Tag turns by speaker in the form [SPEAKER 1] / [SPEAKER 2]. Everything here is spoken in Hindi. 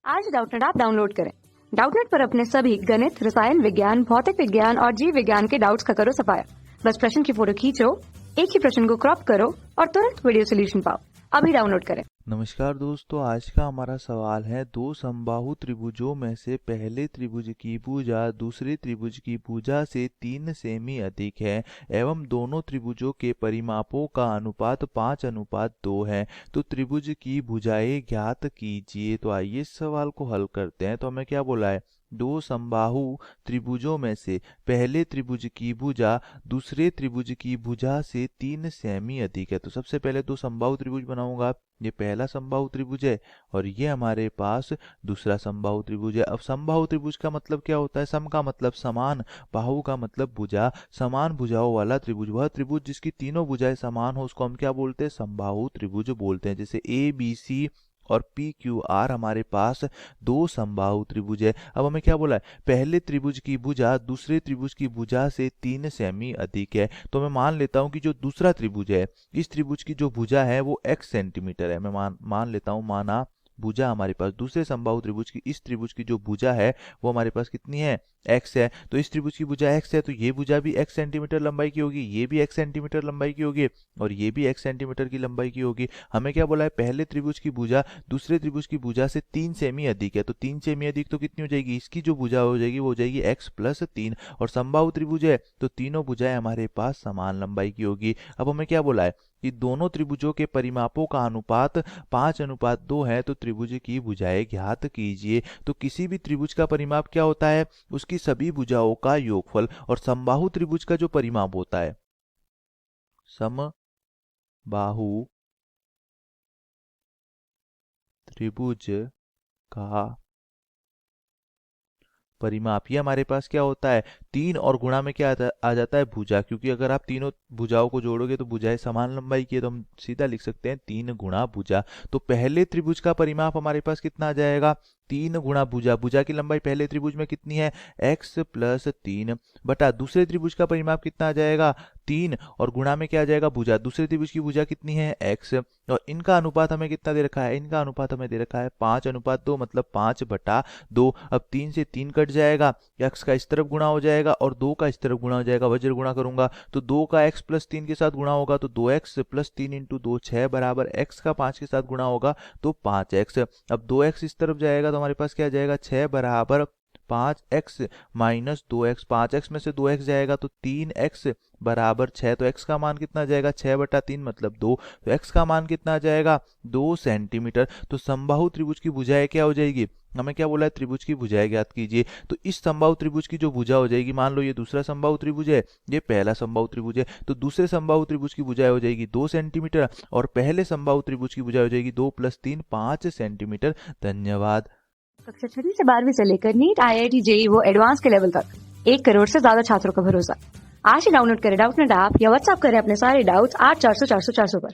[SPEAKER 1] आज डाउटनेट ऐप डाउनलोड करें। डाउटनेट पर अपने सभी गणित, रसायन विज्ञान, भौतिक विज्ञान और जीव विज्ञान के डाउट्स का करो सफाया। बस प्रश्न की फोटो खींचो, एक ही प्रश्न को क्रॉप करो और तुरंत वीडियो सोल्यूशन पाओ। अभी डाउनलोड करें।
[SPEAKER 2] नमस्कार दोस्तों, आज का हमारा सवाल है दो समबाहु त्रिभुजों में से पहले त्रिभुज की भुजा दूसरे त्रिभुज की भुजा से 3 सेमी अधिक है एवं दोनों त्रिभुजों के परिमापों का अनुपात 5:2 है, तो त्रिभुज की भुजाएं ज्ञात कीजिए। तो आइए इस सवाल को हल करते हैं। तो हमें क्या बोला है, दो समबाहु त्रिभुजों में से पहले त्रिभुज की भुजा दूसरे त्रिभुज की भुजा से 3 सेमी अधिक है। तो सबसे पहले दो समबाहु त्रिभुज बनाऊंगा। ये पहला समबाहु त्रिभुज है और ये हमारे पास दूसरा समबाहु त्रिभुज है। अब समबाहु त्रिभुज का मतलब क्या होता है? सम का मतलब समान, बाहु का मतलब भुजा। समान भुजाओं वाला त्रिभुज, वह त्रिभुज जिसकी तीनों भुजाएं समान हो, उसको हम क्या बोलते हैं? समबाहु त्रिभुज बोलते हैं। जैसे ए बी सी और पी क्यू आर हमारे पास दो समबाहु त्रिभुज है। अब हमें क्या बोला है? पहले त्रिभुज की भुजा दूसरे त्रिभुज की भुजा से 3 सेमी अधिक है। तो मैं मान लेता हूं कि जो दूसरा त्रिभुज है, इस त्रिभुज की जो भुजा है वो x सेंटीमीटर है। मैं मान लेता हूं, माना भुजा हमारे पास दूसरे समबाहु त्रिभुज की, इस त्रिभुज की जो भुजा है वो हमारे पास कितनी है? x है। तो इस त्रिभुज की भुजा x है, तो ये भुजा भी x सेंटीमीटर लंबाई की होगी, ये भी x सेंटीमीटर लंबाई की होगी और ये भी x सेंटीमीटर की लंबाई की होगी। हमें क्या बोला है? पहले त्रिभुज की भुजा दूसरे त्रिभुज की भुजा से 3 सेमी अधिक है। तो 3 सेमी अधिक तो कितनी हो जाएगी? इसकी जो भुजा हो जाएगी वो हो जाएगी x + 3। और समबाहु त्रिभुज है तो तीनों भुजाएं हमारे पास समान लंबाई की होगी। अब हमें क्या बोला है कि दोनों त्रिभुजों के परिमापों का अनुपात 5:2 है, तो त्रिभुज की भुजाएं ज्ञात कीजिए। तो किसी भी त्रिभुज का परिमाप क्या होता है? उसकी सभी भुजाओं का योगफल। और समबाहु त्रिभुज का जो परिमाप होता है, समबाहु त्रिभुज का परिमाप, ये हमारे पास क्या होता है? 3 और गुणा में क्या आ जाता है? भुजा। क्योंकि अगर आप तीनों भुजाओं को जोड़ोगे तो भुजाएं समान लंबाई की है, तो हम सीधा लिख सकते हैं 3 गुणा भुजा। तो पहले त्रिभुज का परिमाप हमारे पास कितना आ जाएगा? 3 गुणा भुजा। भुजा की लंबाई पहले त्रिभुज में कितनी है? x + 3 बटा दूसरे त्रिभुज का परिमाप कितना आ जाएगा? 3 और गुणा में क्या आ जाएगा? भुजा। दूसरे त्रिभुज की भुजा कितनी है? x। और इनका अनुपात हमें कितना दे रखा है? इनका अनुपात हमें दे रखा है 5:2, मतलब 5/2। अब 3 से 3 कट जाएगा, x का इस तरफ गुणा हो जाएगा और 2 का इस तरफ गुणा हो जाएगा। वज्र गुणा करूंगा तो 2 का x + 3 के साथ गुणा होगा तो 2x + 3 × 2 6 बराबर x का 5 के साथ गुणा होगा तो 5x। अब 2x इस तरफ जाएगा तो हमारे पास क्या जाएगा? 6 बराबर 5x - 2x। 5x में से 2x जाएगा तो 3x बराबर 6। तो x का मान कितना जाएगा? 6/3 मतलब 2। तो x का मान कितना आ जाएगा? 2 सेंटीमीटर। तो समबाहु त्रिभुज की भुजाएं क्या हो जाएगी? हमें क्या बोला है? त्रिभुज की भुजाएं ज्ञात कीजिए। तो इस समबाहु त्रिभुज की जो भुजा हो जाएगी, मान लो ये दूसरा समबाहु त्रिभुज है, ये पहला समबाहु त्रिभुज है, तो दूसरे समबाहु त्रिभुज की भुजाएं हो जाएगी 2 सेंटीमीटर और पहले समबाहु त्रिभुज की भुजाएं हो जाएगी 2 + 3 5 सेंटीमीटर। धन्यवाद।
[SPEAKER 1] कक्षा 6 से 12वीं से लेकर नीट, IIT, JEE वो एडवांस के लेवल तक 1 करोड़ से ज्यादा छात्रों का भरोसा। आज ही डाउनलोड करें डाउटनेट ऐप या व्हाट्सएप करें अपने सारे डाउट्स 8400 400 400 पर।